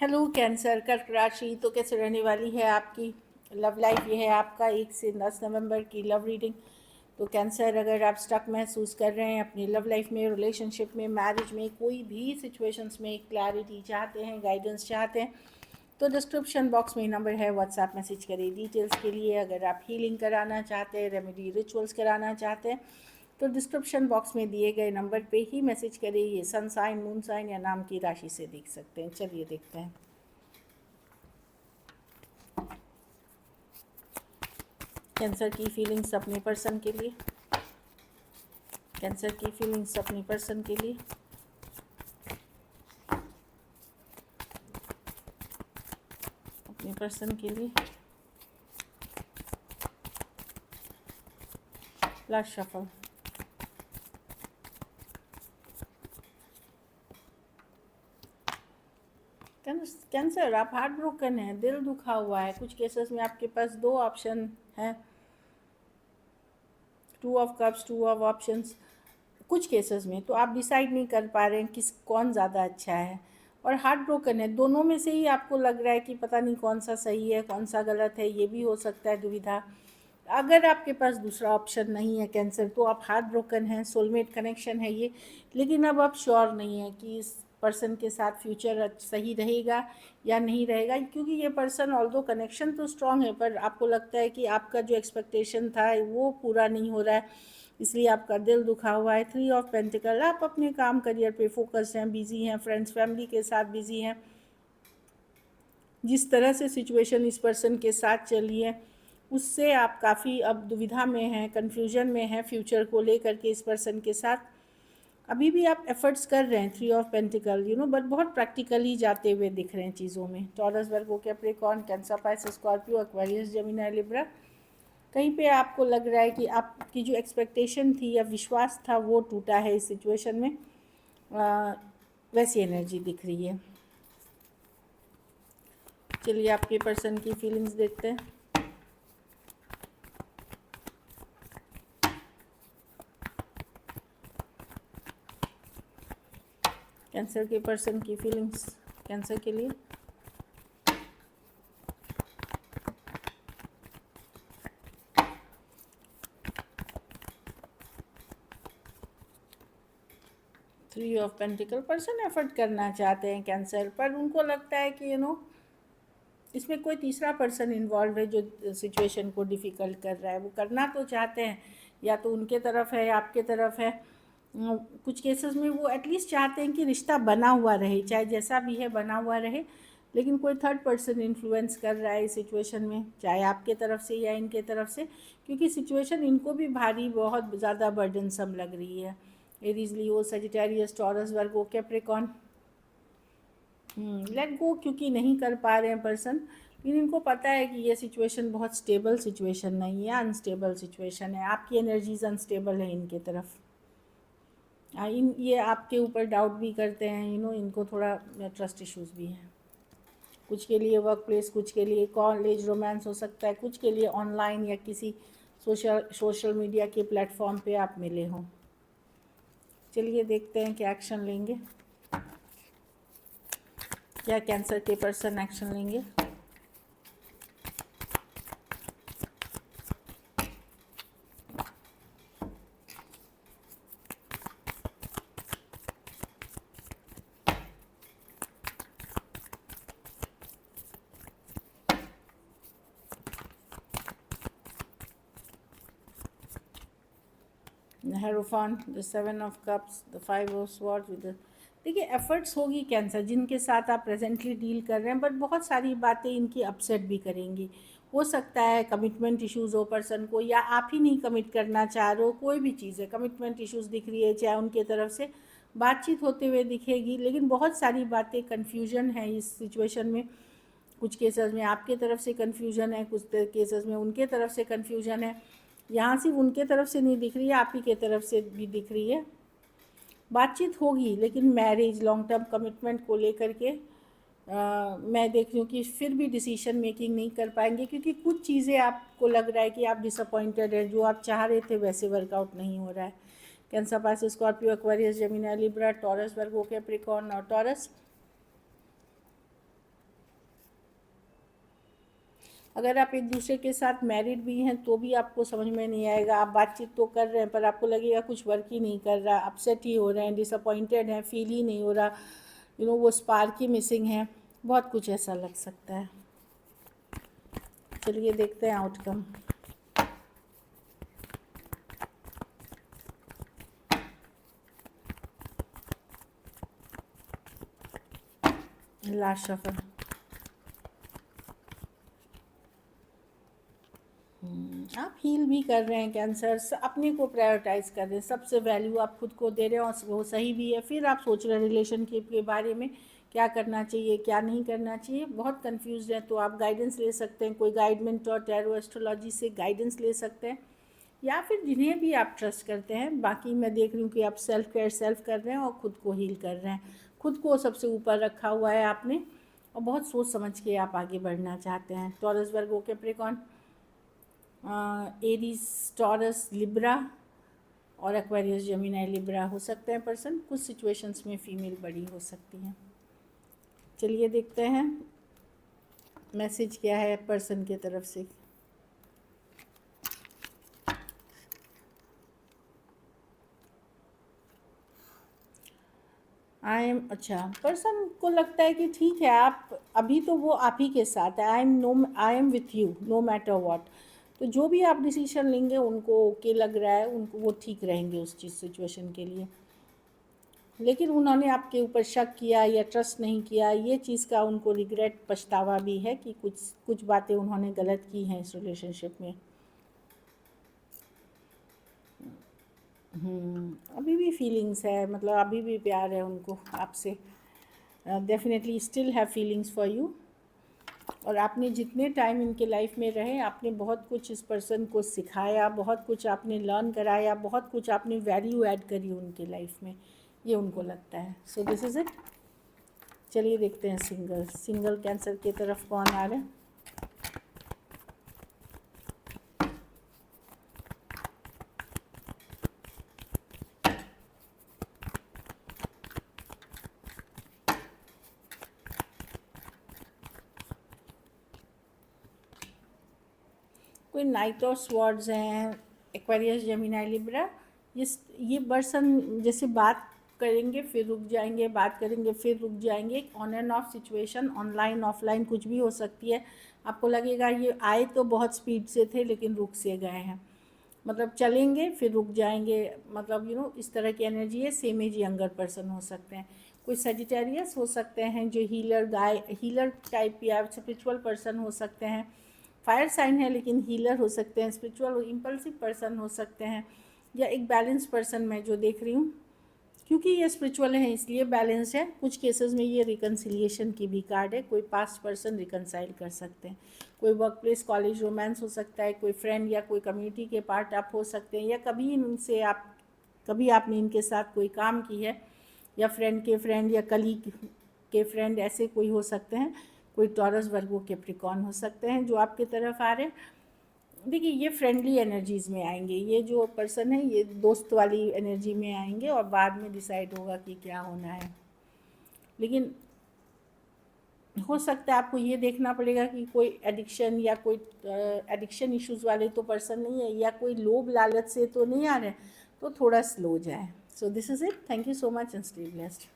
Hello cancer कर्क राशि तो कैसे रहने वाली है आपकी लव लाइफ। ये है आपका 1 से 10 नवंबर की लव रीडिंग। तो कैंसर, अगर आप स्टक महसूस कर रहे हैं अपनी लव लाइफ में, रिलेशनशिप में, मैरिज में, कोई भी सिचुएशंस में क्लैरिटी चाहते हैं, गाइडेंस चाहते हैं, तो डिस्क्रिप्शन बॉक्स में नंबर है, व्हाट्सएप मैसेज करिए डिटेल्स के लिए। अगर आप हीलिंग कराना चाहते हैं, रेमेडी रिचुअल्स कराना चाहते हैं, तो डिस्क्रिप्शन बॉक्स में दिए गए नंबर पे ही मैसेज करिए। ये सन साइन, मून साइन या नाम की राशि से देख सकते हैं। चलिए देखते हैं कैंसर की फीलिंग्स अपने पर्सन के लिए। कैंसर की फीलिंग्स अपने पर्सन के लिए। अपने पर्सन के लिए। Last shuffle. कैंसर, आप हार्ट ब्रोकन हैं, दिल दुखा हुआ है। कुछ केसेस में आपके पास दो ऑप्शन हैं, 2 ऑफ कप्स, 2 ऑफ ऑप्शंस। कुछ केसेस में तो आप डिसाइड नहीं कर पा रहे हैं किस कौन ज़्यादा अच्छा है, और हार्ट ब्रोकन है। दोनों में से ही आपको लग रहा है कि पता नहीं कौन सा सही है कौन सा गलत है, ये भी हो सकता है दुविधा। अगर आपके पास दूसरा ऑप्शन नहीं है कैंसर, तो आप हार्ट ब्रोकन हैं, सोलमेट कनेक्शन है ये, लेकिन अब आप श्योर नहीं है कि इस पर्सन के साथ फ्यूचर सही रहेगा या नहीं रहेगा। क्योंकि ये पर्सन, ऑल्दो कनेक्शन तो स्ट्रांग है, पर आपको लगता है कि आपका जो एक्सपेक्टेशन था वो पूरा नहीं हो रहा है, इसलिए आपका दिल दुखा हुआ है। 3 ऑफ पेंटिकल, आप अपने काम करियर पे फोकस हैं, बिजी हैं, फ्रेंड्स फैमिली के साथ बिजी हैं। जिस तरह से सिचुएशन इस पर्सन के साथ चली है उससे आप काफ़ी अब दुविधा में हैं, कन्फ्यूजन में हैं फ्यूचर को लेकर के इस पर्सन के साथ। अभी भी आप एफर्ट्स कर रहे हैं, 3 ऑफ पेंटिकल, बट बहुत प्रैक्टिकली जाते हुए दिख रहे हैं चीज़ों में। Taurus, Virgo, Capricorn, Cancer, Pisces, Scorpio, Aquarius, Gemini, Libra. कहीं पे आपको लग रहा है कि आपकी जो एक्सपेक्टेशन थी या विश्वास था वो टूटा है इस सिचुएशन में। वैसी एनर्जी दिख रही है। चलिए आपके पर्सन की फीलिंग्स देखते हैं। कैंसर के पर्सन की फीलिंग्स कैंसर के लिए। Three of pentacle, person effort करना चाहते हैं कैंसर, पर उनको लगता है कि इसमें कोई तीसरा पर्सन इन्वॉल्व है जो सिचुएशन को डिफ़िकल्ट कर रहा है। वो करना तो चाहते हैं, या तो उनके तरफ है या आपके तरफ है। कुछ केसेस में वो एटलीस्ट चाहते हैं कि रिश्ता बना हुआ रहे, चाहे जैसा भी है बना हुआ रहे, लेकिन कोई थर्ड पर्सन इन्फ्लुएंस कर रहा है इस सिचुएशन में, चाहे आपके तरफ से या इनके तरफ से, क्योंकि सिचुएशन इनको भी भारी, बहुत ज़्यादा बर्डनसम लग रही है। एरीज, लियो, Sagittarius, taurus, Virgo, Capricorn. Let go क्योंकि नहीं कर पा रहे हैं पर्सन, लेकिन इनको पता है कि ये सिचुएशन बहुत स्टेबल सिचुएशन नहीं है, अनस्टेबल सिचुएशन है। आपकी एनर्जीज अनस्टेबल है इनके तरफ। ये आपके ऊपर डाउट भी करते हैं, इनको थोड़ा ट्रस्ट इश्यूज भी हैं। कुछ के लिए वर्क प्लेस, कुछ के लिए कॉलेज रोमांस हो सकता है, कुछ के लिए ऑनलाइन या किसी सोशल मीडिया के प्लेटफॉर्म पे आप मिले हों। चलिए देखते हैं क्या एक्शन लेंगे, क्या कैंसर के पर्सन एक्शन लेंगे। Hierophant, the 7 of cups, the 5 of swords with. देखिए एफर्ट्स होगी कैंसर जिनके साथ आप प्रेजेंटली डील कर रहे हैं, बट बहुत सारी बातें इनकी अपसेट भी करेंगी। हो सकता है कमिटमेंट इश्यूज़ हो पर्सन को, या आप ही नहीं कमिट करना चाह रहे हो, कोई भी चीज़ है, कमिटमेंट इश्यूज़ दिख रही है, चाहे उनके तरफ से बातचीत होते हुए दिखेगी, लेकिन बहुत सारी बातें कन्फ्यूजन है इस सिचुएशन में। कुछ केसेस में आपके तरफ से कन्फ्यूजन है, कुछ केसेस में उनके तरफ से कन्फ्यूजन है। यहाँ सिर्फ उनके तरफ से नहीं दिख रही है, आप ही के तरफ से भी दिख रही है। बातचीत होगी, लेकिन मैरिज, लॉन्ग टर्म कमिटमेंट को लेकर के मैं देख रही हूँ कि फिर भी डिसीजन मेकिंग नहीं कर पाएंगे, क्योंकि कुछ चीज़ें आपको लग रहा है कि आप डिसअपॉइंटेड है, जो आप चाह रहे थे वैसे वर्कआउट नहीं हो रहा है। कैंसर, पास, Scorpio, Aquarius, Gemini, Libra, Taurus, Virgo, Capricorn और टॉरस। अगर आप एक दूसरे के साथ मैरिड भी हैं तो भी आपको समझ में नहीं आएगा। आप बातचीत तो कर रहे हैं पर आपको लगेगा कुछ वर्क ही नहीं कर रहा, अपसेट ही हो रहे हैं, डिसअपॉइंटेड हैं, फील ही नहीं हो रहा, वो स्पार्क ही मिसिंग है। बहुत कुछ ऐसा लग सकता है। चलिए देखते हैं आउटकम। Last shuffle. आप हील भी कर रहे हैं कैंसर, अपने को प्रायोरिटाइज कर रहे हैं, सबसे वैल्यू आप खुद को दे रहे हैं और वो सही भी है। फिर आप सोच रहे हैं रिलेशनशिप के बारे में, क्या करना चाहिए क्या नहीं करना चाहिए। बहुत कंफ्यूज हैं तो आप गाइडेंस ले सकते हैं, कोई गाइडमेंट और टैरो एस्ट्रोलॉजी से गाइडेंस ले सकते हैं, या फिर जिन्हें भी आप ट्रस्ट करते हैं। बाकी मैं देख रही हूँ कि आप सेल्फ केयर सेल्फ कर रहे हैं और ख़ुद को हील कर रहे हैं। खुद को सबसे ऊपर रखा हुआ है आपने, और बहुत सोच समझ के आप आगे बढ़ना चाहते हैं। Taurus Virgo Capricorn, Aries taurus Libra और एक्वेरियस जेमिनी लिब्रा हो सकते हैं पर्सन। कुछ सिचुएशंस में फीमेल बड़ी हो सकती हैं। चलिए देखते हैं मैसेज क्या है पर्सन की तरफ से। अच्छा, पर्सन को लगता है कि ठीक है, आप अभी तो वो आप ही के साथ है। I am with you know matter what. तो जो भी आप डिसीजन लेंगे उनको ओके लग रहा है, उनको वो ठीक रहेंगे उस चीज़ सिचुएशन के लिए। लेकिन उन्होंने आपके ऊपर शक किया या ट्रस्ट नहीं किया, ये चीज़ का उनको रिग्रेट पछतावा भी है कि कुछ बातें उन्होंने गलत की हैं इस रिलेशनशिप में। अभी भी फीलिंग्स है, मतलब अभी भी प्यार है उनको आपसे। Definitely still have feelings for you. और आपने जितने टाइम इनके लाइफ में रहे, आपने बहुत कुछ इस पर्सन को सिखाया, बहुत कुछ आपने लर्न कराया, बहुत कुछ आपने वैल्यू ऐड करी उनके लाइफ में, ये उनको लगता है। So this is it. चलिए देखते हैं सिंगल कैंसर की तरफ कौन आ रहा है। कोई नाइट ऑफ स्वॉर्ड्स हैं, एक्वेरियस जेमिनी लिब्रा। ये पर्सन जैसे बात करेंगे फिर रुक जाएंगे, बात करेंगे फिर रुक जाएंगे। On end of situation, online offline कुछ भी हो सकती है। आपको लगेगा ये आए तो बहुत स्पीड से थे लेकिन रुक से गए हैं, मतलब चलेंगे फिर रुक जाएंगे, मतलब इस तरह की एनर्जी है। सेम एज यंगर पर्सन हो सकते हैं, कोई सजिटेरियस हो सकते हैं जो हीलर टाइप या स्पिरिचुअल पर्सन हो सकते हैं। फायर साइन है लेकिन हीलर हो सकते हैं, स्पिरिचुअल इम्पल्सिव पर्सन हो सकते हैं, या एक बैलेंस पर्सन मैं जो देख रही हूँ, क्योंकि ये स्पिरिचुअल है इसलिए बैलेंस है। कुछ केसेस में ये रिकन्सिलिएशन की भी कार्ड है, कोई पास्ट पर्सन रिकनसाइल कर सकते हैं। कोई वर्क प्लेस कॉलेज रोमांस हो सकता है, कोई फ्रेंड या कोई कम्युनिटी के पार्ट आप हो सकते हैं, या कभी आपने इनके साथ कोई काम की है, या फ्रेंड के फ्रेंड या कलीग के फ्रेंड, ऐसे कोई हो सकते हैं। कोई टॉरस वर्गो कैप्रिकॉर्न हो सकते हैं जो आपकी तरफ आ रहे हैं। देखिए ये फ्रेंडली एनर्जीज़ में आएंगे, ये जो पर्सन है ये दोस्त वाली एनर्जी में आएंगे और बाद में डिसाइड होगा कि क्या होना है। लेकिन हो सकता है आपको ये देखना पड़ेगा कि कोई एडिक्शन या कोई एडिक्शन इश्यूज़ वाले तो पर्सन नहीं है, या कोई लोभ लालच से तो नहीं आ रहे, तो थोड़ा स्लो जाए। So this is it. Thank you so much and stay blessed.